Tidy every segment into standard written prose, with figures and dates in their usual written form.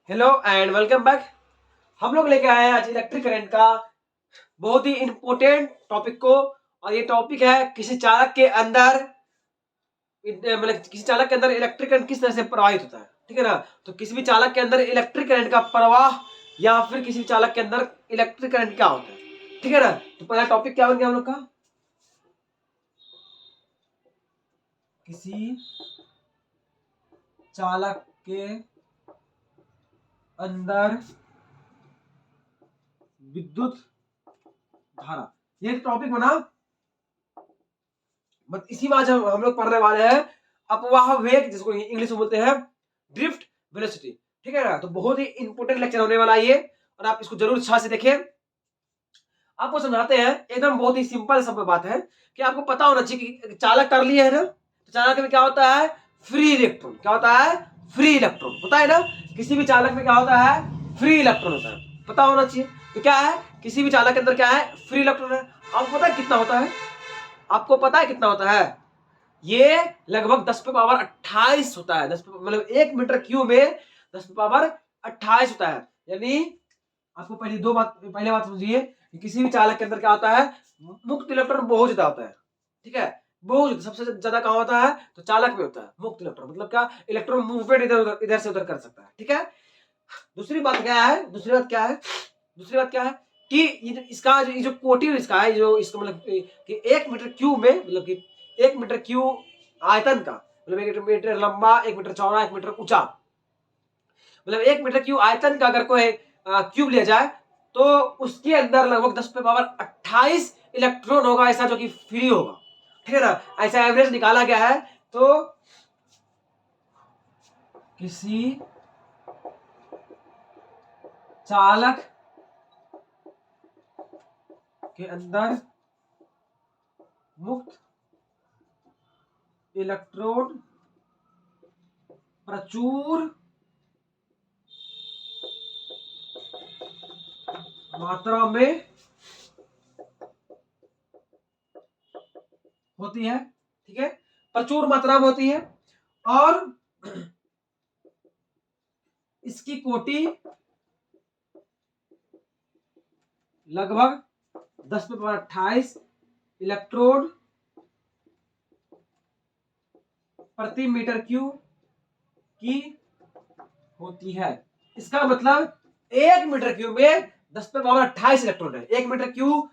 Hello and welcome back. हम लोग लेके आए हैं आज इलेक्ट्रिक करंट का बहुत ही इंपॉर्टेंट टॉपिक को। और ये टॉपिक है किसी चालक के अंदर मतलब किसी चालक के अंदर इलेक्ट्रिक करंट किस तरह से प्रवाहित होता है। ठीक है ना। तो किसी भी चालक के अंदर इलेक्ट्रिक करंट का प्रवाह या फिर किसी भी चालक के अंदर इलेक्ट्रिक करंट क्या होता है। ठीक है ना। तो पहला टॉपिक क्या बन गया हम लोग का, किसी चालक के अंदर विद्युत धारा। ये टॉपिक बना, बट इसी में आज हम लोग पढ़ने वाले हैं अपवाह वेग, जिसको इंग्लिश में बोलते हैं ड्रिफ्ट वेलोसिटी। ठीक है ना। तो बहुत ही इंपॉर्टेंट लेक्चर होने वाला है ये, और आप इसको जरूर अच्छा से देखें। आपको समझाते हैं, एकदम बहुत ही सिंपल सब बात है कि आपको पता होना चाहिए कि चालक कर लिए है ना, तो चालक में क्या होता है, फ्री इलेक्ट्रॉन। क्या होता है, फ्री इलेक्ट्रॉन होता है ना। किसी भी चालक में क्या होता है, फ्री इलेक्ट्रॉन होता है, पता होना चाहिए। तो क्या है, किसी भी चालक के अंदर क्या है, फ्री इलेक्ट्रॉन है। आपको पता है कितना होता है, आपको पता है कितना होता है, ये लगभग 10 पे पावर 28 होता है। 10 मतलब 1 मीटर क्यूब में 10 पे पावर 28 होता है। यानी आपको पहले बात समझिए कि किसी भी चालक के अंदर क्या होता है, मुक्त इलेक्ट्रॉन बहुत ज्यादा होता है। ठीक है, बहुत सबसे ज्यादा कहां होता है, तो चालक में होता है मुक्त इलेक्ट्रॉन। मतलब क्या, इलेक्ट्रॉन मूवमेंट इधर से उधर कर सकता है। ठीक है। दूसरी बात क्या है, दूसरी बात क्या है कि इसका जो कोटि इसका है, जो इसका मतलब कि 1 मीटर क्यूब में, मतलब कि 1 मीटर क्यूब आयतन का, मतलब 1 मीटर लंबा, 1 मीटर चौड़ा, 1 मीटर ऊंचा, मतलब 1 मीटर क्यूब आयतन का अगर कोई क्यूब लिया जाए तो उसके अंदर लगभग 10 पे पावर 28 इलेक्ट्रॉन होगा, ऐसा जो कि फ्री होगा। ठीक है ना। ऐसा एवरेज निकाला गया है। तो किसी चालक के अंदर मुक्त इलेक्ट्रॉन प्रचुर मात्रा में होती है। ठीक है, प्रचुर मात्रा में होती है, और इसकी कोटि लगभग 10 पे पावर 28 इलेक्ट्रॉन प्रति मीटर क्यूब की होती है। इसका मतलब 1 मीटर क्यूब में 10 पे पावर 28 इलेक्ट्रॉन है। 1 मीटर क्यूब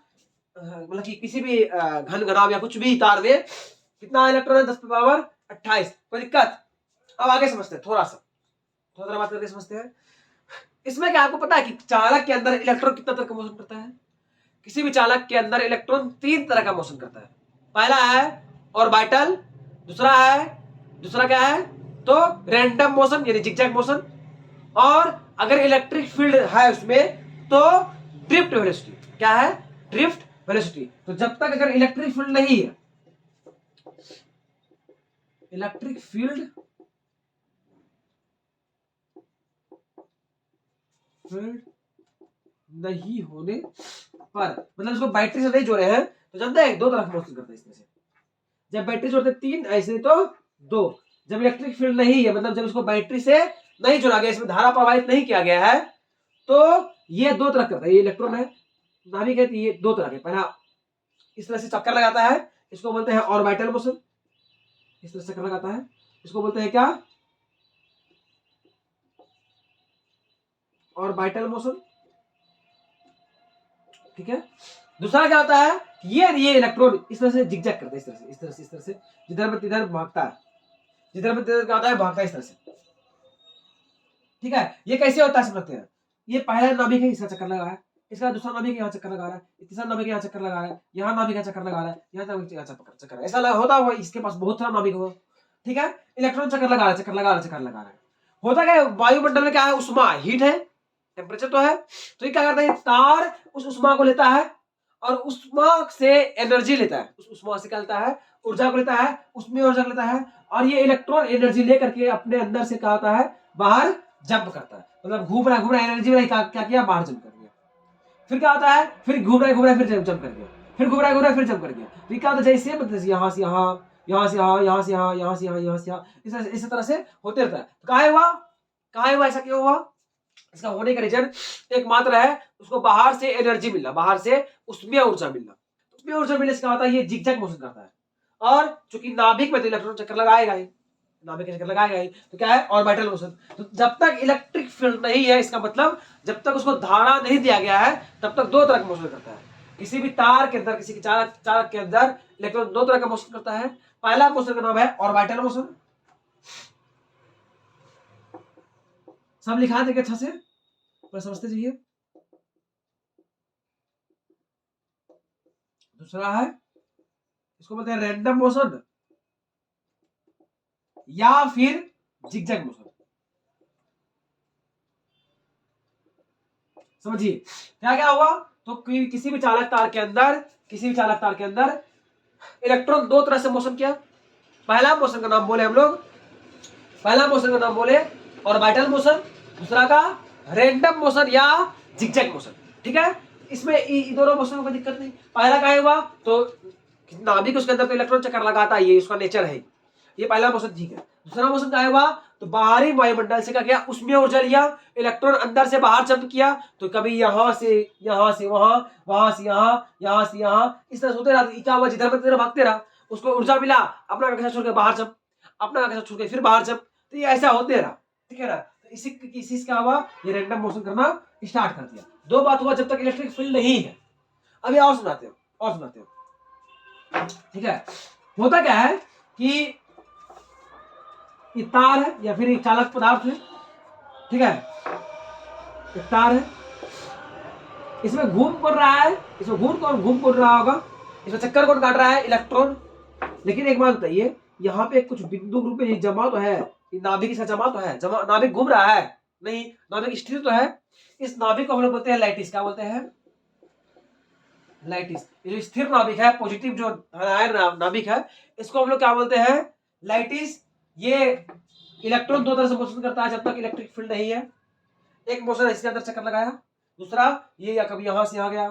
मतलब कि किसी भी घन घनाभ या कुछ भी तार में कितना इलेक्ट्रॉन है, 10 पे पावर 28। कोई दिक्कत? अब आगे समझते हैं, थोड़ा बात करके समझते हैं। इसमें क्या आपको पता है कि चालक के अंदर इलेक्ट्रॉन कितना तरह का मोशन करता है। किसी भी चालक के अंदर इलेक्ट्रॉन 3 तरह का मोशन करता है। पहला है ऑर्बिटल, दूसरा क्या है, तो रैंडम मोशन यानी जिगजैग मोशन, और अगर इलेक्ट्रिक फील्ड है उसमें तो ड्रिफ्ट वेलोसिटी। क्या है, ड्रिफ्ट वेलोसिटी। तो जब तक अगर इलेक्ट्रिक फील्ड नहीं है, इलेक्ट्रिक फील्ड नहीं होने पर, मतलब इसको बैटरी से नहीं जोड़े हैं तो जानते हैं दो तरफ मोशन करता है इसमें से। जब बैटरी जोड़ते 3, ऐसे तो 2। जब इलेक्ट्रिक फील्ड नहीं है, मतलब जब इसको बैटरी से नहीं जोड़ा गया, इसमें धारा प्रवाहित नहीं किया गया है, तो ये 2 तरह करता है। ये इलेक्ट्रॉन है, नाभिक है, ये 2 तरह के। पहला इस तरह से चक्कर लगाता है, इसको बोलते हैं ऑर्बिटल मोशन। इस तरह से चक्कर लगाता है, इसको बोलते हैं क्या, ऑर्बिटल मोशन। ठीक है। दूसरा क्या होता है, ये इलेक्ट्रॉन इस तरह से जिगजैग करता है, इस तरह से जिधर में तिधर भागता है, जिधर में तिधर क्या होता है, भागता है इस तरह से। ठीक है। ये कैसे होता है समझते हैं। ये पहला नाभिक है, इसका चक्कर लगा है, इसका दूसरा नाभिक यहाँ चक्कर लगा रहा है, तीसरा नाभिक यहाँ चक्कर लगा रहा है, यहाँ नाभिक यहाँ चक्कर लगा रहा है, यहाँ चक्कर, ऐसा होता हुआ इसके पास बहुत सारा नाभिक होगा। ठीक है। इलेक्ट्रॉन चक्कर लगा रहा है, चक्कर लगा रहा है। होता क्या है, वायुमंडल में क्या है, उष्मा, हीट है, टेम्परेचर तो है। तो ये क्या करता है, तार उस उष्मा को लेता है और उष्मा से एनर्जी लेता है, उस उष्मा से क्या लेता है, ऊर्जा को लेता है, उसमें ऊर्जा लेता है, और ये इलेक्ट्रॉन एनर्जी लेकर के अपने अंदर से क्या होता है, बाहर जंप करता है। मतलब घूम रहा एनर्जी में क्या किया, बाहर जंप कर गया। फिर क्या होता है, फिर घूम रहा है, फिर जंप कर गया, फिर घूम रहा है, फिर जंप कर गया। तो क्या होता है, जैसे मतलब यहाँ से यहाँ, यहाँ से यहाँ, यहाँ से यहाँ, यहाँ से यहाँ, यहाँ से यहाँ, इस तरह से होते रहता है। तो कहा हुआ ऐसा क्यों हुआ, इसका होने का रीजन एक मात्र है, उसको बाहर से एनर्जी मिलना, बाहर से उसमें ऊर्जा मिलना। उसमें ऊर्जा मिलने से क्या होता है, ये जिगजैग मोशन करता है। और चूंकि नाभिक में तो इलेक्ट्रॉन चक्कर लगाएगा ही, नाभिक चक्कर लगाएगा ही, तो क्या है, ऑर्बिटल मोशन। तो जब तक इलेक्ट्रिक फील्ड नहीं है, इसका मतलब जब तक उसको धारा नहीं दिया गया है, तब तक दो तरह का मोशन करता है। किसी भी तार के अंदर, किसी के चालक के अंदर इलेक्ट्रॉन दो तरह का मोशन करता है। पहला मोशन का नाम है ऑर्बिटल मोशन, सब लिखा देंगे अच्छा से, पर समझते जाइए। दूसरा है, इसको बोलते हैं रैंडम मोशन या फिर जिगजैग मोशन। समझिए क्या क्या हुआ, तो किसी भी चालक तार के अंदर, किसी भी चालक तार के अंदर इलेक्ट्रॉन दो तरह से मोशन किया। पहला मोशन का नाम बोले हम लोग, पहला मोशन का नाम बोले ऑर्बिटल मोशन, दूसरा का रैंडम मोशन या जिगजैग मोशन। ठीक है, इसमें दोनों मोशन में कोई दिक्कत नहीं। पहला का हुआ तो नाभिक, उसके अंदर तो इलेक्ट्रॉन चक्कर लगाता है, ये उसका नेचर है, ये पहला मोशन ठीक है। दूसरा मोशन का हुआ तो बाहरी वायुमंडल से क्या किया, उसमें ऊर्जा लिया, इलेक्ट्रॉन अंदर से बाहर जंप किया, तो कभी यहां से वहां, वहां से यहां से यहां, इस तरह से होते रहा। क्या हुआ, जिधर में भागते रहा, उसको ऊर्जा मिला, अपना कक्षा छोड़ के बाहर जंप, अपना कक्षा छोड़ के फिर बाहर जंप, तो ये ऐसा होते रहा। ठीक है ना, तो इसी से क्या हुआ, ये रैंडम मोशन करना स्टार्ट कर दिया। दो बात हुआ, जब तक इलेक्ट्रिक फील्ड नहीं है। अभी और सुनाते हो, और सुनाते हो। ठीक है, होता क्या है कि ये तार है या फिर एक चालक पदार्थ है। ठीक है, एक तार है, इसमें घूम कौन रहा है, इसमें घूम कौन रहा होगा, इसमें चक्कर कौन काट रहा है, इलेक्ट्रॉन। लेकिन एक बात बताइए, यहाँ पे कुछ बिंदु रूप में जमा तो है, नाभिक इसका जमा तो है, जमा नाभिक घूम रहा है नहीं, नाभिक स्थिर तो है। इस नाभिक को हम लोग बोलते हैं लैटिस। क्या बोलते हैं, लैटिस। ये जो स्थिर नाभिक है, पॉजिटिव जो नाभिक है, इसको हम लोग क्या बोलते हैं, लैटिस। ये इलेक्ट्रॉन दो तरह से मोशन करता है जब तक इलेक्ट्रिक फील्ड नहीं है। एक मोशन इसके अंदर चक्कर लगाया, दूसरा ये या कभी यहां से आ गया,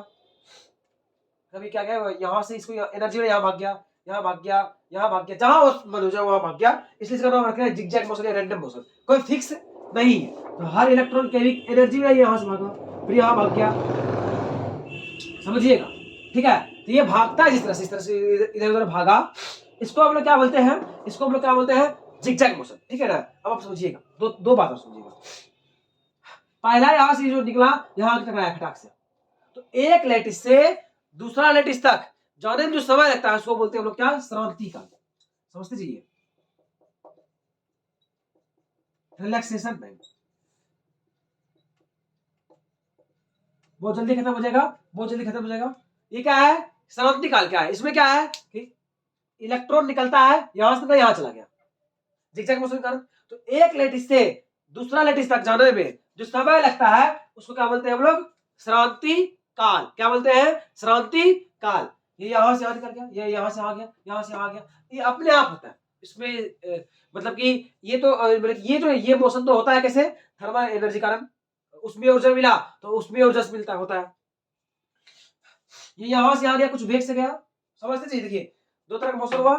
कभी क्या गया, यहां से इसको एनर्जी में यहां भाग गया, यहां भाग गया, यहां भाग गया, जहां मन हो जाए वहां भाग गया। इसलिए इसका नाम रखा है जिगजैग मोशन या रैंडम मोशन, कोई फिक्स नहीं है। तो हर इलेक्ट्रॉन की एनर्जी में यहां से भागा, फिर यहां भाग गया, समझिएगा। ठीक है, तो ये भागता है जिस तरह से, इस तरह से इधर उधर भागा, इसको हम लोग क्या बोलते हैं, इसको हम लोग क्या बोलते हैं, जिगजैग मोशन। ठीक है ना, अब आप समझिएगा, दो बात समझिएगा। पहला यहां से जो निकला, यहां तक आया खटाक से, तो एक लेटिस से दूसरा लेटिस तक जाने में जो समय लगता है, उसको बोलते हैं हम लोग क्या, श्रांति काल। समझते जाइए, रिलैक्सेशन टाइम। बहुत जल्दी खत्म हो जाएगा, बहुत जल्दी खत्म हो जाएगा। ये क्या है, श्रांति काल। क्या है, इसमें क्या है कि इलेक्ट्रॉन निकलता है यहां से, तो यहां चला गया, जिगजैग मोशन के कारण। तो एक लेटिस से दूसरा लेटिस तक जाने में जो समय लगता है, उसको क्या बोलते हैं हम लोग, श्रांति काल। क्या बोलते हैं, श्रांति काल। ये यहां से निकल गया, ये यहां से आ गया, यहां से आ गया, ये अपने आप होता है। इसमें मतलब कि ये तो मतलब ये जो ये मोशन तो होता है कैसे, थर्मल एनर्जी कारण, उसमें ऊर्जा मिला तो उसमें ऊर्जा से मिलता होता है। ये यहां से आ गया, कुछ वेग से गया, समझते चाहिए। देखिए, दो तरह का मोशन हुआ।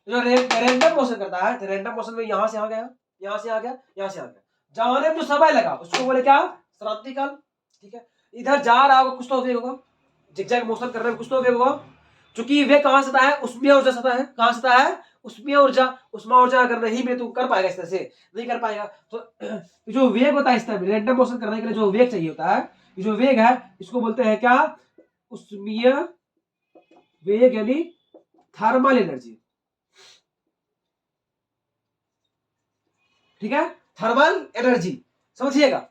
जो रैंडम मोशन करता है, तो रैंडम मोशन में यहां से आ गया, यहां से आ गया, यहां से आ गया, जाने में जो समय लगा उसको बोले क्या, श्रांति काल। ठीक है, इधर जा रहा होगा, कुछ तो वेग होगा, जिगजैग मोशन करने में कुछ तो वेग होगा। चूंकि वेग कहां से आता है, उसमें ऊर्जा से आता है, कहां से आता है, उसमें ऊर्जा। उसमें ऊर्जा अगर नहीं में, तो कर पाएगा इस तरह से, नहीं कर पाएगा। तो जो वेग होता है इस तरह रैंडम मोशन करने के लिए जो वेग चाहिए होता है, ये जो वेग है, इसको बोलते हैं क्या, उसमें वेग यानी थर्मल एनर्जी। ठीक है, थर्मल एनर्जी, समझिएगा।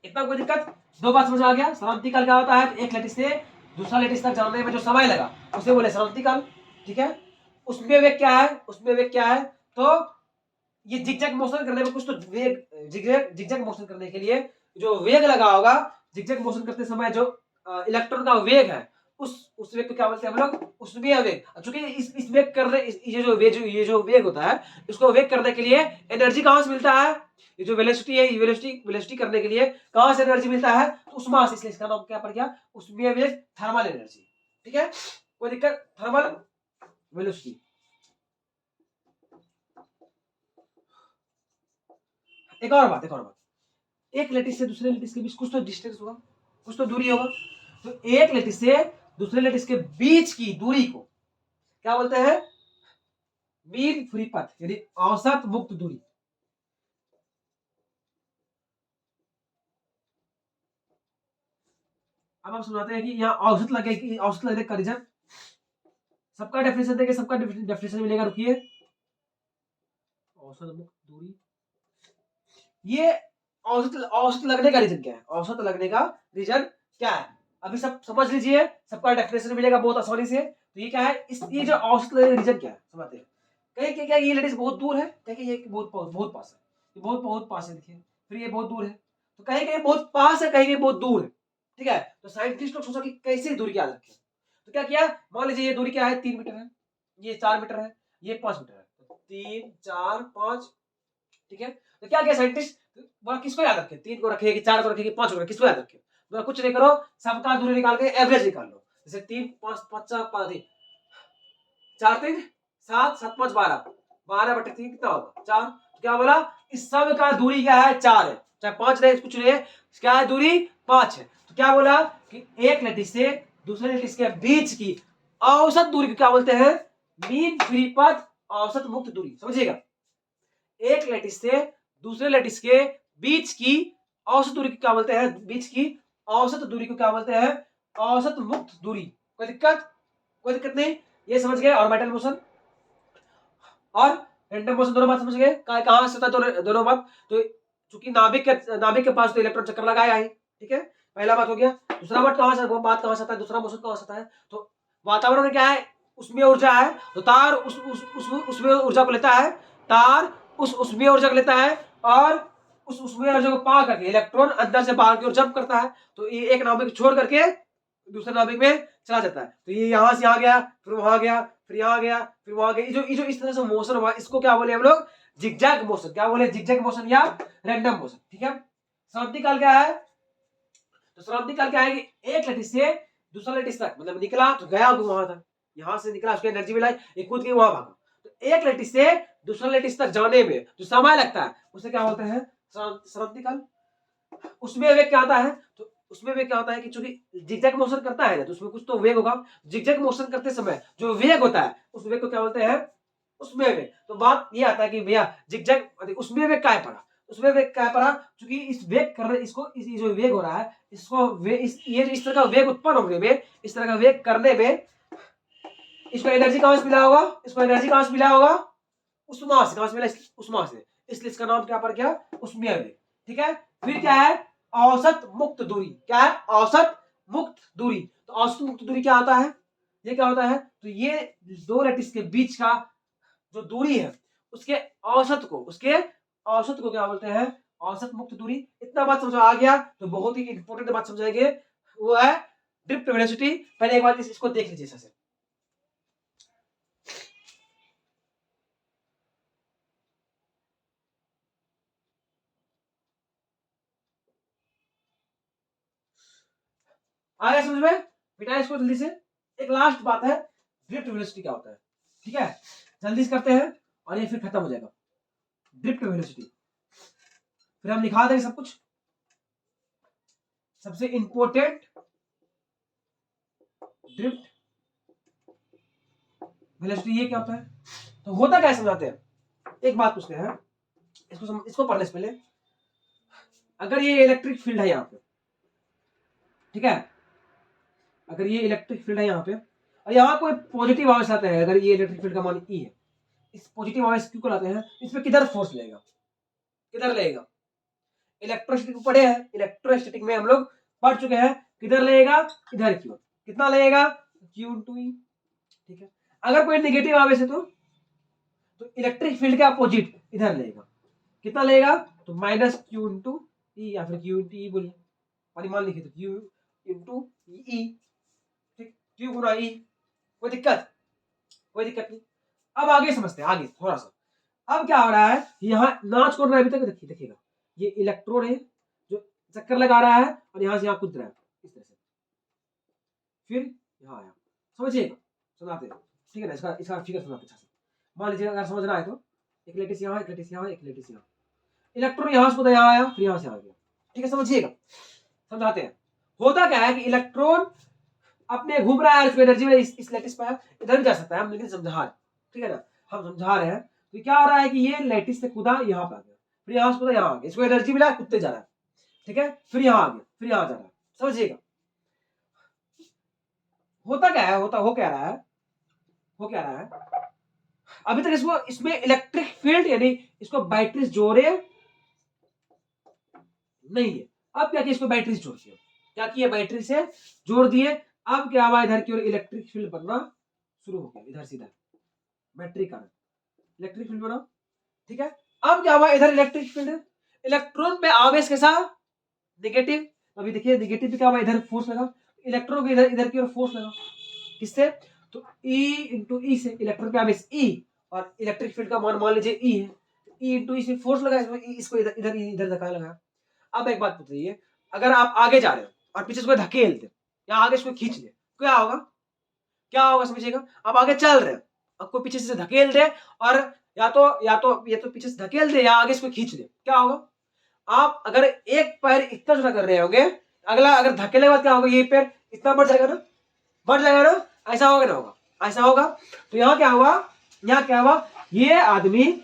इतना कोई दिक्कत, दो बात समझ आ गया। श्रांति काल क्या होता है, एक लेटिस से दूसरा लेटिस तक जाने में जो समय लगा, उसे बोले श्रांति काल। ठीक है, उसमें वेग क्या है, उसमें वेग क्या है, तो ये जिगजैग मोशन करने में कुछ तो वेग, जिगजैग मोशन करने के लिए जो वेग लगा होगा, जिगजैग मोशन करते समय जो इलेक्ट्रॉन का वेग है, उस वेग को क्या बोलते हैं हम लोग, उसमें वेग। चूंकि इस वेग करने, ये जो वेग होता है, इसको वेग करने के लिए एनर्जी कहां से मिलता है, ये जो वेलोसिटी है, वेलोसिटी करने के लिए कहां से एनर्जी मिलता है, तो उष्मा से। इसलिए इसका नाम क्या पड़ गया, उसमें वेग, थर्मल एनर्जी। ठीक है, कोई दिक्कत, थर्मल वेलोसिटी। एक और बात, एक लेटिस से दूसरे लेटिस के बीच कुछ तो डिस्टेंस होगा, कुछ तो दूरी होगा। तो एक लेटिस से दूसरे लेटिस के बीच की दूरी को क्या बोलते हैं? मीन फ्री पाथ, यानी औसत मुक्त दूरी। अब हम समझाते हैं कि यहाँ औसत लगेगी, औसत लगने का रीजन सबका डेफिनेशन देंगे, सबका डेफिनेशन मिलेगा। रुकिए, औसत मुक्त दूरी, ये औसत औसत लगने का रीजन क्या है? औसत लगने का रीजन क्या है? अभी सब समझ लीजिए, सबका डेफिनेशन मिलेगा बहुत आसानी से। तो ये क्या है, इस ये जो औसत लगने का रीजन क्या है समझते हैं। कहीं क्या ये लेडीज बहुत दूर है, कहीं ये बहुत बहुत पास है, ये बहुत बहुत पास है, देखिए। फिर ये बहुत दूर है, तो कहीं कहीं बहुत पास है, कहीं कहीं बहुत दूर है, ठीक है। तो साइंटिस्ट लोग सोचा कि कैसे दूरी याद रखें। तो क्या किया, मान लीजिए ये दूरी क्या है, 3 मीटर है, ये 4 मीटर है, ये 5 मीटर है, तो 3 4 5, ठीक है। तो क्या किया साइंटिस्ट, बोला किसको याद रखे, 3 को रखे कि 4 को रखे कि 5 को रखे, किसको याद रखे? बोला कुछ नहीं करो, सबका दूरी निकाल के एवरेज निकाल लो। जैसे 3 5 5 4 4 3 7 7 5 12, 12/3 कितना होगा, 4। तो क्या बोला, इस सब का दूरी क्या है, 4 है, चाहे 5 रहे कुछ नहीं है, क्या है दूरी 5 है। तो क्या बोला कि एक लेटिस से दूसरे लेटिस के बीच की औसत दूरी को क्या बोलते हैं, मीन फ्री पाथ, औसत मुक्त दूरी। समझिएगा, एक लेटिस से दूसरे लेटिस के बीच की औसत दूरी को क्या बोलते हैं, बीच की औसत दूरी को क्या बोलते हैं, औसत मुक्त दूरी। कोई दिक्कत, कोई दिक्कत नहीं, ये समझ गए। ऑर्बिटल मोशन और रैंडम मोशन दोनों बात समझ गए, कहां से होता है दोनों बात। तो चूंकि नाभिक के पास तो इलेक्ट्रॉन चक्कर लगाया है, ठीक है, पहला बात हो गया। दूसरा बात कहां से, वो बात कहां से आता है, दूसरा मोशन कहां से आता है, तो वातावरण में क्या है, उसमें ऊर्जा है, तो तार उसमें ऊर्जा को लेता है, तार उसमें ऊर्जा को लेता है, और उसमें ऊर्जा को पा करके इलेक्ट्रॉन अंदर से बाहर की ओर जंप करता है। तो ये एक नाभिक छोड़ करके दूसरे नाभिक में चला जाता है। तो ये यहां से यहाँ गया, फिर वहां गया, फिर यहाँ गया, फिर वहां गया। ये जो इस तरह से मोशन हुआ, इसको क्या बोले हम लोग, जिगजैग मोशन। क्या बोले, जिगजैग मोशन या रैंडम मोशन, ठीक है। शांति काल क्या है, तो शांति काल क्या है कि एक लेटिस से दूसरा लेटिस तक, मतलब निकला तो गया वहां तक, यहां से निकला, उसको एनर्जी मिला, ये कूद के वहां भागा। तो एक लेटिस से दूसरा लेटिस तक जाने में जो समय लगता है उसे क्या बोलते हैं, शांति काल। उसमें वेग क्या आता है, तो उसमें वेग क्या होता है कि चूंकि जिगजैग मोशन करता है ना, तो उसमें कुछ तो वेग होगा। जिगजैग मोशन करते समय जो वेग होता है, उस वेग को क्या बोलते हैं, उसमें वेग। तो बात ये आता है कि भैया जिगजैग, उसमें वेग क्या पड़ा, उसमें वेग क्या पड़ा, क्योंकि इस वेग करने, इसको इस जो वेग हो रहा है, इसको ये इस तरह का वेग उत्पन्न होने में, इस तरह का वेग करने में इसको एनर्जी कहां से मिला होगा, इसको एनर्जी कहां से मिला होगा, उष्मा से। कहां से मिला, उष्मा से, इसलिए इसका नाम क्या पड़ गया, उष्मीय वेग, ठीक है। फिर क्या है, औसत मुक्त दूरी। क्या है, औसत मुक्त दूरी। तो औसत मुक्त दूरी क्या होता है, ये क्या होता है, तो ये दो लेटिस के बीच का जो दूरी है, उसके औसत को, उसके औसत को क्या बोलते हैं, औसत मुक्त दूरी। इतना बात समझ आ गया, तो बहुत ही इंपॉर्टेंट बात समझाएंगे, वो है ड्रिफ्ट वेलोसिटी। पहले एक बार इसको देख लीजिए ऐसे। आ गया समझ में, बिना इसको जल्दी से। एक लास्ट बात है, ड्रिफ्ट वेलोसिटी क्या होता है, ठीक है, जल्दी से करते हैं और ये फिर खत्म हो जाएगा। ड्रिफ्ट वेलोसिटी फिर हम लिखा देंगे सब कुछ। सबसे इंपॉर्टेंट, ड्रिफ्ट वेलोसिटी ये क्या होता है, तो होता क्या है समझाते हैं। एक बात पूछते हैं, इसको पढ़ने से पहले, अगर ये इलेक्ट्रिक फील्ड है यहाँ पे, ठीक है, अगर ये इलेक्ट्रिक फील्ड है यहाँ पे, और यहाँ कोई पॉजिटिव आवेश आता है, अगर ये इलेक्ट्रिक फील्ड का मान ई है, इस पॉजिटिव आवेश क्यों लाते हैं, इसमें किधर फोर्स लगेगा, किधर लगेगा, इलेक्ट्रोस्टैटिक पढ़े हैं, इलेक्ट्रोस्टैटिक में हम लोग पढ़ चुके हैं, किधर लगेगा, इधर की ओर। कितना लगेगा, Q × E, ठीक है। अगर कोई नेगेटिव आवेश है तो इलेक्ट्रिक फील्ड के अपोजिट इधर लगेगा, कितना लगेगा, तो -Q × E या फिर Q × E बोलिए, परिमाण लिखे तो Q × E, ठीक, Q × E। कोई दिक्कत, कोई दिक्कत नहीं। अब आगे समझते हैं, आगे थोड़ा सा। अब क्या हो रहा है, यहाँ नाच कौन रहा है अभी तक, देखिए देखिएगा, ये इलेक्ट्रोड है जो चक्कर लगा रहा है और यहाँ से यहाँ कूद रहा है इस तरह से, फिर यहाँ आया। समझिएगा, सुनाते हैं, ठीक है ना, इसका इसका फिगर सुनाते अच्छा से। मान लीजिए अगर समझना है तो, एक लेटिस यहाँ, एक लेटिस यहाँ, एक लेटिस यहाँ, इलेक्ट्रॉन यहाँ से कूदा, यहाँ आया, फिर यहाँ से आ गया, ठीक है, समझिएगा, समझाते हैं। होता क्या है कि इलेक्ट्रॉन अपने घूम रहा है, एनर्जी में इस लैटिस पर इधर भी जा सकता है, हम लेकिन समझा रहे, ठीक है ना, हम समझा रहे हैं। तो क्या हो रहा है कि ये लैटिस से कूदा यहाँ पे आ गया, फिर यहाँ से कूदा यहाँ आ गया, इसको एनर्जी मिला, कूदते जा रहा है, ठीक है, फिर यहाँ आ गया, फिर यहाँ जा रहा है, समझिएगा। होता क्या है, होता हो क्या रहा है, हो क्या रहा है, अभी तक इसको इसमें इलेक्ट्रिक फील्ड यानी इसको बैटरी जोड़े नहीं है। अब क्या किया, इसको बैटरी से जोड़ दिया, क्या किया, बैटरी से जोड़ दिए। अब क्या हुआ, इधर की ओर इलेक्ट्रिक फील्ड बनना शुरू हो गया, इधर सीधा बैटरी कारण इलेक्ट्रिक फील्ड बना, ठीक है। अब क्या हुआ, इधर इलेक्ट्रिक फील्ड, इलेक्ट्रॉन पे आवेश कैसा, नेगेटिव। अभी देखिए नेगेटिव पे क्या हुआ, इधर फोर्स लगा, इलेक्ट्रॉन को इधर इधर की ओर फोर्स लगा, किससे, तो E इंटू ई से, इलेक्ट्रॉन पे आवेश E और इलेक्ट्रिक फील्ड का मान लीजिए E है, E इंटू ई से फोर्स लगा, इसको इधर इधर इधर धक्का लगा। अब एक बात बताइए, अगर आप आगे जा रहे हो और पीछे इसको धकेल दे या आगे इसको खींच ले, क्या होगा, क्या होगा समझिएगा। आप आगे चल रहे हो, आपको पीछे से धकेल दे और या तो ये तो पीछे से धकेल दे या आगे इसको खींच दे, क्या होगा। आप अगर एक पैर इतना छोटा कर रहे होंगे, अगला अगर धकेले बाद क्या होगा, ये पैर इतना बढ़ जाएगा ना, बढ़ जाएगा ना, ऐसा होगा ना, होगा ऐसा होगा। तो यहाँ क्या हुआ, यहाँ क्या हुआ, ये आदमी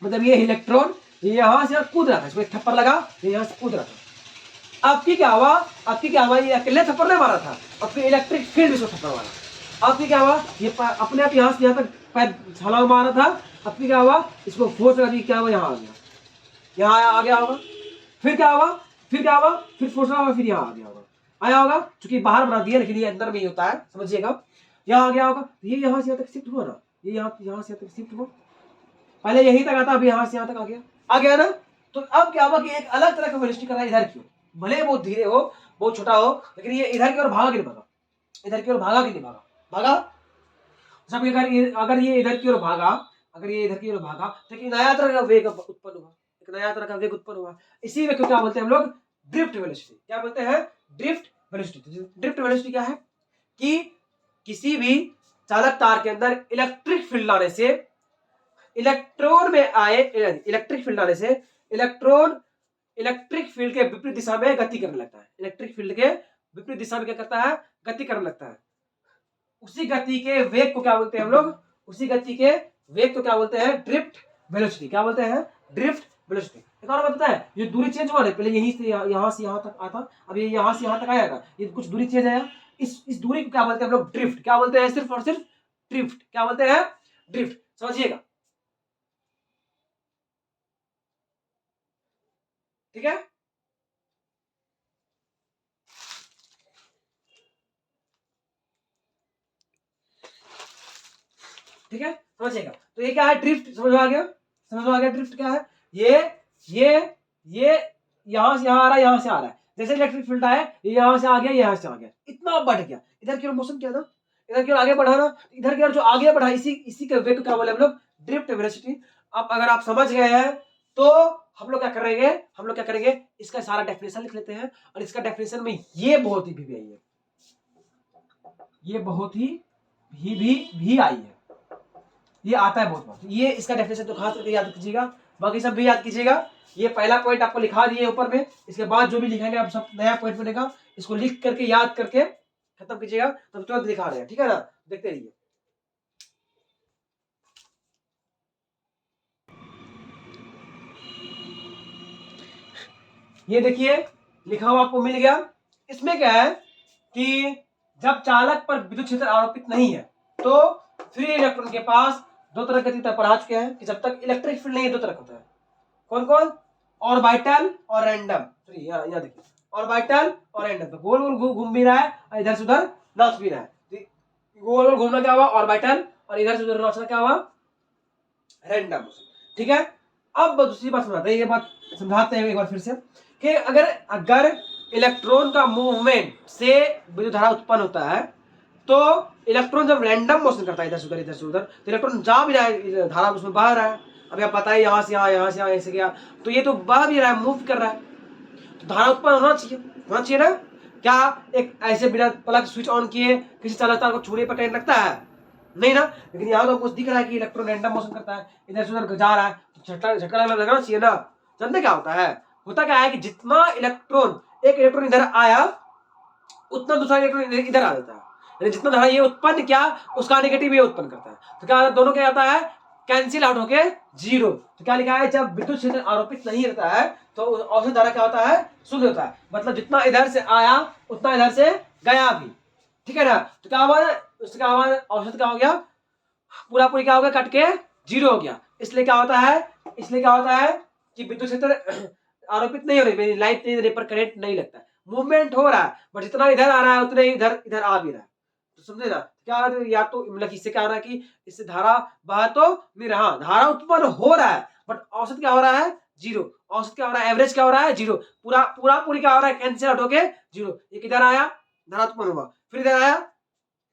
मतलब ये इलेक्ट्रॉन यहाँ से कूद रहा था, इसमें थप्पड़ लगा, ये यहाँ से कूद रहा था। आपकी क्या हुआ, आपकी क्या हुआ, ये अकेले थप्पड़ नहीं मारा था, आपकी इलेक्ट्रिक फील्ड इसको थप्पड़ मारा। आपकी क्या हुआ, ये अपने आप यहाँ से यहाँ तक पैर छलांग मारा था, आपकी क्या हुआ, इसको फोर्स लगा दी, क्या हुआ, यहाँ आ गया, यहाँ आ गया होगा। फिर क्या हुआ, फिर क्या हुआ, फिर फोर्स लगा, फिर यहाँ आ गया होगा, आया होगा, क्योंकि बाहर बना दिया लेकिन ये अंदर में ही होता है, समझिएगा। यहाँ आ गया होगा, ये यहाँ से यहाँ तक शिफ्ट हुआ ना, ये यहाँ से यहाँ तक शिफ्ट हुआ, पहले यहीं तक आता, अभी यहाँ से यहाँ तक आ गया ना। तो अब क्या हुआ कि एक अलग तरह का वेलोसिटी कर रहा है इधर की ओर, भले बहुत धीरे हो, बहुत छोटा हो, लेकिन ये इधर की ओर भागा कि नहीं भागा, इधर की ओर भागा कि नहीं भागा, भागा। सब अगर ये इधर की ओर भागा, अगर ये इधर की ओर भागा तो एक नया तरह का वेग उत्पन्न हुआ, एक नया तरह का वेग उत्पन्न हुआ। इसी वेग को क्या बोलते हैं हम लोग, ड्रिफ्ट वेलोसिटी। क्या बोलते हैं, ड्रिफ्ट वेलोसिटी। ड्रिफ्ट वेलोसिटी क्या है कि किसी भी चालक तार के अंदर इलेक्ट्रिक फील्ड लाने से इलेक्ट्रॉन में आए, इलेक्ट्रिक फील्ड आने से इलेक्ट्रॉन इलेक्ट्रिक फील्ड के विपरीत दिशा में गति करने लगता है, इलेक्ट्रिक फील्ड के विपरीत दिशा में क्या करता है, गति करने लगता है। उसी गति के वेग को क्या बोलते हैं हम लोग, उसी गति के वेग को क्या बोलते हैं, ड्रिफ्ट वेलोसिटी। क्या बोलते हैं, ड्रिफ्ट वेलोसिटी। एक और बताता है, ये दूरी चेंज हुआ है, पहले यहीं से यहाँ से यहाँ तक आता, अब ये यहाँ से यहाँ तक आएगा, ये कुछ दूरी चेंज आया, इस दूरी को क्या बोलते हैं हम लोग, ड्रिफ्ट। क्या बोलते हैं, सिर्फ और सिर्फ ड्रिफ्ट। क्या बोलते हैं, ड्रिफ्ट, समझिएगा, ठीक है। ठीक है, समझिएगा। तो ये क्या है, ड्रिफ्ट, समझ में आ गया, समझ में आ गया, ड्रिफ्ट क्या है, ये यहां से यहां आ रहा है, यहां से आ रहा है, जैसे इलेक्ट्रिक फील्ड आया, ये यहां से आ गया, यहां से आ गया, इतना बढ़ गया, इधर की ओर मोशन किया ना, इधर की ओर आगे बढ़ा ना, इधर की ओर जो आगे बढ़ा, इसी के वेग को क्या बोले हम लोग, ड्रिफ्ट वेलोसिटी। अब अगर आप समझ गए हैं तो हम लोग क्या करेंगे, हम लोग क्या करेंगे, इसका सारा डेफिनेशन लिख लेते हैं, और इसका डेफिनेशन में ये बहुत ही भी आई है, ये बहुत ही भी आई है, ये आता है बहुत बार, ये इसका डेफिनेशन तो खास करके याद कीजिएगा, बाकी सब भी याद कीजिएगा। ये पहला पॉइंट आपको लिखा दिए ऊपर में, इसके बाद जो भी लिखेंगे आप सब नया पॉइंट बनेगा, इसको लिख करके याद करके खत्म कीजिएगा, तब तुरंत दिखा रहे हैं, ठीक है ना, देखते रहिए। ये देखिए लिखा हुआ आपको मिल गया। इसमें क्या है कि जब चालक पर विद्युत क्षेत्र आरोपित नहीं है तो फ्री इलेक्ट्रॉन के पास दो तरह के गति पढ़ा चुके हैं कि जब तक इलेक्ट्रिक फील्ड नहीं है, दो तरह होता है, कौन कौन, ऑर्बिटल और रैंडम। यहाँ देखिए, ऑर्बिटल और रैंडम, तो गोल गोल घूम भी रहा है, इधर से उधर नाच भी रहा है, गोल गोल घूमना क्या हुआ, ऑर्बिटल, और इधर से उधर नाचना क्या हुआ, रैंडम, ठीक है। अब दूसरी बात समझाते हैं, ये बात समझाते हैं एक बार फिर से, कि अगर इलेक्ट्रॉन का मूवमेंट से विद्युत धारा उत्पन्न होता है, तो इलेक्ट्रॉन जब रैंडम मोशन करता है इधर से उधर, तो इलेक्ट्रॉन जा भी रहा है, धारा उसमें बह रहा है। अभी आप बताइए, यहाँ से यहाँ, यहाँ से यहाँ, ऐसे गया, तो ये तो बह भी रहा है, मूव कर रहा है, तो धारा उत्पन्न होना चाहिए ना। क्या एक ऐसे बिना प्लग स्विच ऑन किए किसी चालक तार को छूने पर करंट लगता है, नहीं ना। लेकिन यहाँ तो कुछ दिख रहा है कि इलेक्ट्रॉन रैंडम मोशन करता है, इधर से उधर जा रहा है, तो झटका लगना चाहिए ना। जानते क्या होता है, होता क्या है कि जितना इलेक्ट्रॉन, एक इलेक्ट्रॉन इधर आया उतना दूसरा इलेक्ट्रॉन इधर आ जाता है, यानी जितना धारा ये उत्पन्न किया उसका नेगेटिव ये उत्पन्न करता है। तो क्या दोनों क्या आता है, कैंसिल आउट होके जीरो। तो क्या लिखा है, जब विद्युत क्षेत्र आरोपित नहीं रहता है तो औसत धारा क्या होता है, शून्य होता है। मतलब जितना इधर से आया उतना इधर से गया भी, ठीक है ना। तो क्या हुआ, उससे क्या हुआ, औसत क्या हो गया, पूरा पूरी क्या हो गया, कट के जीरो हो गया। इसलिए क्या होता है, इसलिए क्या होता है कि विद्युत क्षेत्र आरोपित नहीं हो रही, लाइट नहीं देने पर करंट नहीं लगता, मूवमेंट हो रहा है, बट जितना इधर आ रहा है उतना ही इधर इधर आ भी रहा है। तो समझे ना क्या, या तो मतलब इससे क्या हो रहा है कि इससे धारा बहा तो नहीं रहा, धारा उत्पन्न हो रहा है बट औसत क्या हो रहा है, जीरो। औसत क्या हो रहा है, एवरेज क्या हो रहा है, जीरो। पूरा पूरा पूरी क्या हो रहा है, कैंसिल आउट होके जीरो। एक इधर आया, धारा उत्पन्न हुआ, फिर इधर आया,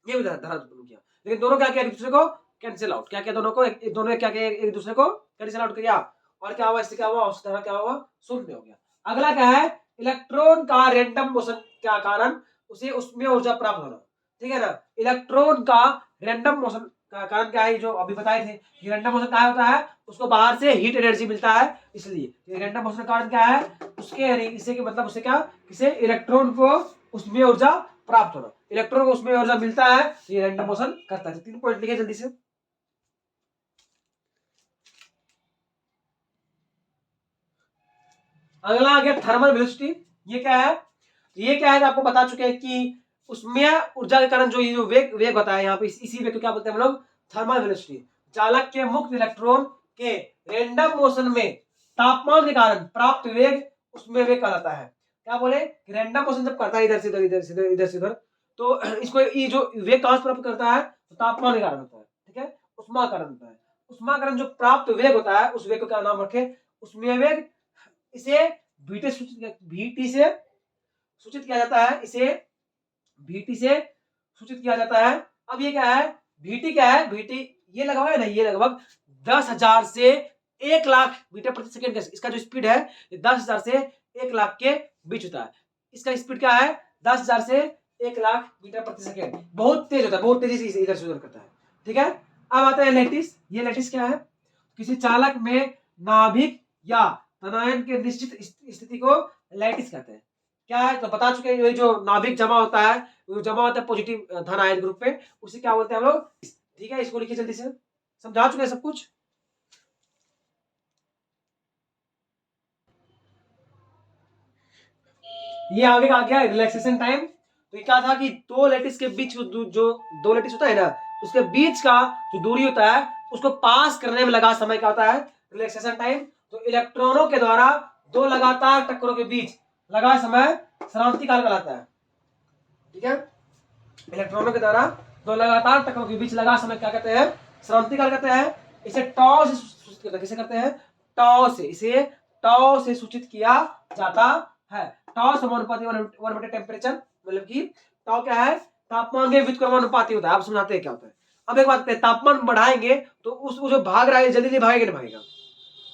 ये भी धारा उत्पन्न किया, लेकिन दोनों क्या किया, एक दूसरे को कैंसिल आउट। क्या किया, दोनों को दोनों क्या किया, एक दूसरे को कैंसिल आउट किया। और क्या हुआ, इससे क्या हुआ, औसत धारा क्या हुआ, शून्य हो गया। अगला क्या है, इलेक्ट्रॉन का रैंडम मोशन का कारण उसे उसमें ऊर्जा प्राप्त होना, ठीक है ना। इलेक्ट्रॉन का रैंडम मोशन का कारण क्या है, जो अभी बताए थे, ये रैंडम मोशन क्या होता है, उसको बाहर से हीट एनर्जी मिलता है, इसलिए ये रैंडम मोशन का कारण क्या है, उसके यानी इसे के मतलब उसे क्या, किसे इलेक्ट्रॉन को उसमें ऊर्जा प्राप्त होना, इलेक्ट्रॉन को उसमें ऊर्जा मिलता है, ये रैंडम मोशन करता है। 3 पॉइंट लिखे जल्दी से। अगला आ गया थर्मल वेलोसिटी। ये क्या है, ये क्या है, आपको बता चुके हैं कि उसमें ऊर्जा के कारण जो ये जो वेग वेग होता है, यहाँ पे इसी वेग को क्या बोलते हैं हम लोग, थर्मल वेलोसिटी। चालक के मुक्त इलेक्ट्रॉन के रैंडम मोशन में तापमान के कारण प्राप्त वेग उसमें वेग कहलाता है। क्या बोले, रैंडम मोशन जब करता है इधर से इधर, इधर से इधर, इधर से इधर, तो इसको ये जो वेग कहां से प्राप्त करता है, तो तापमान के कारण होता है, ठीक है, उष्मा कारण होता है। उष्मा कारण जो प्राप्त वेग होता है, उस वेग को क्या नाम रखे, उसमें वेग। इसे VT से सूचित किया जाता है, इसे VT से सूचित किया जाता है। अब ये क्या है, VT क्या है, VT ये लगभग है ना, ये लगभग 10,000 से 1,00,000 मीटर प्रति सेकंड का इसका जो स्पीड है, 10,000 से 1,00,000 के बीच होता है। इसका स्पीड क्या है, 10,000 से 1,00,000 मीटर प्रति सेकंड, बहुत तेज होता है, बहुत तेजी से इधर से उधर करता है, ठीक है। अब आता है लैटिस। ये लैटिस क्या है, किसी चालक में नाभिक या धनायन के निश्चित स्थिति को लैटिस कहते हैं। क्या है, तो बता चुके हैं, ये जो नाभिक जमा होता है, वो जमा होता है पॉजिटिव धन आयन ग्रुप पे, उसे क्या बोलते हैं हम लोग, ठीक है। इसको लिखिए जल्दी से, समझा चुके हैं सब कुछ। ये आगे आ गया रिलैक्सेशन टाइम। तो ये क्या था कि दो लेटिस के बीच जो दो लेटिस होता है ना, उसके बीच का जो दूरी होता है उसको पास करने में लगा समय क्या होता है, रिलैक्सेशन टाइम। तो इलेक्ट्रॉनों के द्वारा दो लगातार टक्करों के बीच लगा समय श्रांति काल कहलाता है, ठीक है। इलेक्ट्रॉनों के द्वारा दो लगातार टक्करों के बीच लगा समय क्या कहते हैं, श्रांति काल कहते हैं। इसे टॉ से सूचित करते हैं, किसे करते हैं, टॉ से, इसे टॉ से सूचित किया जाता है। टॉ समानुपाती 1/10 टेम्परेचर, मतलब कि टॉ क्या है, तापमान के व्युत्क्रमानुपाती होता है। आप समझाते हैं क्या होता है। अब एक बात कहते हैं, तापमान बढ़ाएंगे तो उसको जो भाग रहा है जल्दी जल्दी भागेगा, नहीं भागेगा,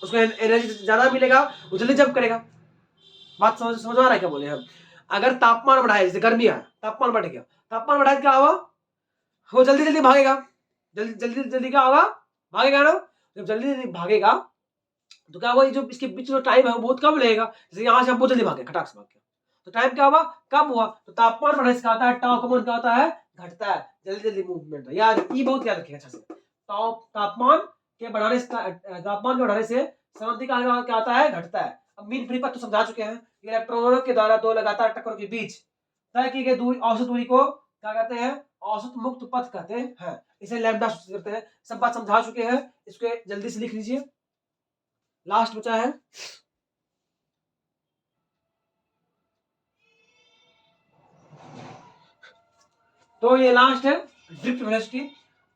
उसको एनर्जी ज्यादा मिलेगा, वो जल्दी जंप करेगा। बात समझ आ रहा है क्या बोले हम। अगर तापमान बढ़ाए, जैसे गर्मी है, तापमान बढ़ गया, तापमान बढ़ाए क्या हुआ, वो जल्दी जल्दी भागेगा, जल्दी जल्दी जल्दी क्या होगा, भागेगा ना। जब जल्दी जल्दी भागेगा तो क्या हुआ, जो इसके बीच जो टाइम है वो बहुत कम लगेगा। जैसे यहाँ से हम बहुत जल्दी भागे, खटाक से भाग गया, तो टाइम क्या हुआ, कम हुआ। तो तापमान बढ़ने से क्या होता है, टाउ का मान क्या होता है, घटता है, जल्दी जल्दी मूवमेंट। याद, ये बहुत याद रखिएगा अच्छा से। तापमान के बढ़ाने से, तापमान के बढ़ाने से शांति का क्या होता है, घटता है। अब मीन फ्री पथ तो समझा चुके हैं। इलेक्ट्रॉनों के द्वारा दो लगातार टक्करों के बीच तय की गई दूरी, औसत दूरी को क्या कहते हैं, औसत मुक्त पथ कहते हैं। इसे लैम्डा सूचित करते हैं। सब बात समझा चुके हैं, इसको जल्दी से लिख लीजिए। लास्ट बचा है, तो ये लास्ट है ड्रिफ्ट वेलोसिटी,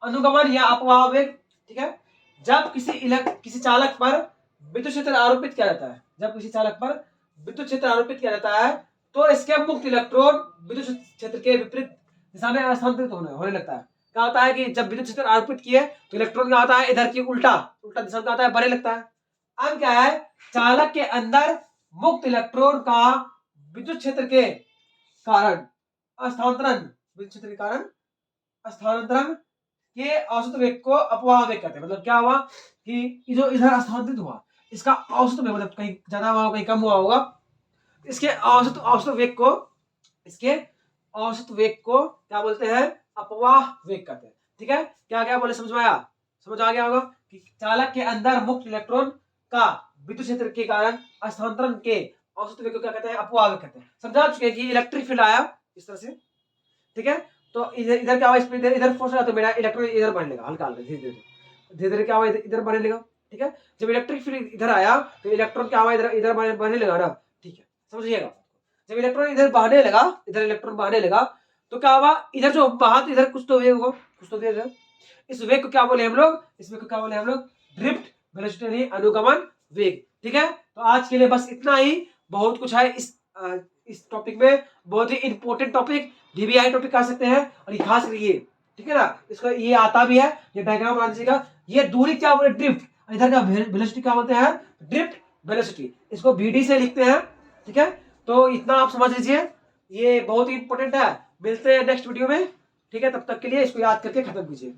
अनुगमन या अपवाह वेग, ठीक है। जब किसी चालक पर विद्युत क्षेत्र आरोपित किया जाता है, जब किसी चालक पर विद्युत क्षेत्र आरोपित किया जाता है तो इसके मुक्त इलेक्ट्रॉन विद्युत क्षेत्र के विपरीत दिशा में स्थानांतरित होने लगता है। क्या होता है कि जब विद्युत क्षेत्र आरोपित किए तो इलेक्ट्रॉन क्या होता है, इधर की उल्टा उल्टा दिशा में आता है, बढ़ने लगता है। अब क्या है, चालक के अंदर मुक्त इलेक्ट्रॉन का विद्युत क्षेत्र के कारण स्थानांतरण, विद्युत क्षेत्र के कारण स्थानांतरण के औसत वेग को अपवाह वेग कहते हैं। मतलब क्या हुआ कि जो इधर स्थानांतरित हुआ, इसका औसत वेग, मतलब कहीं ज्यादा हुआ होगा कहीं कम हुआ होगा, इसके औसत औसत वेग को, इसके औसत वेग को क्या बोलते हैं, अपवाह वेग कहते हैं। ठीक है, क्या क्या बोले, समझ में आया, समझ आ गया होगा कि चालक के अंदर मुक्त इलेक्ट्रॉन का विद्युत क्षेत्र के कारण स्थानांतरण के औसत वेग को क्या कहते हैं, अपवाह वेग कहते हैं। समझा चुके हैं कि इलेक्ट्रिक फील्ड आया इस तरह से, ठीक है, तो इधर इधर क्या हुआ, इधर फोर्स लगा तो मेरा इलेक्ट्रॉन इधर बढ़ने लगा, हल्का हल्का धीरे धीरे धीरे क्या हुआ, इधर बढ़ने लगा। ठीक है, जब इलेक्ट्रिक फील्ड इधर आया तो इलेक्ट्रॉन क्या हुआ, इधर इधर बढ़ने लगा ना। ठीक है, समझिएगा, जब इलेक्ट्रॉन इधर बहने लगा, इधर इलेक्ट्रॉन बहने लगा, तो क्या हुआ, इधर जो बहा तो इधर कुछ तो वेग होगा, कुछ तो वेग है। इस वेग को क्या बोले हम लोग, इस वेग को क्या बोले हम लोग, ड्रिफ्ट वेलोसिटी, अनुगमन वेग। ठीक है, तो आज के लिए बस इतना ही। बहुत कुछ है इस टॉपिक में, बहुत ही इंपॉर्टेंट टॉपिक, डीबीआई टॉपिक कह सकते हैं, और ये खास करके ये, ठीक है ना, इसको ये आता भी है, ये डायग्राम बना दीजिएगा। ये दूरी क्या बोले, ड्रिफ्ट, इधर का वेलोसिटी क्या बोलते हैं, ड्रिफ्ट वेलोसिटी, इसको बीडी से लिखते हैं। ठीक है, तो इतना आप समझ लीजिए, ये बहुत ही इंपॉर्टेंट है। मिलते हैं नेक्स्ट वीडियो में, ठीक है, तब तक के लिए इसको याद करके खत्म कीजिए।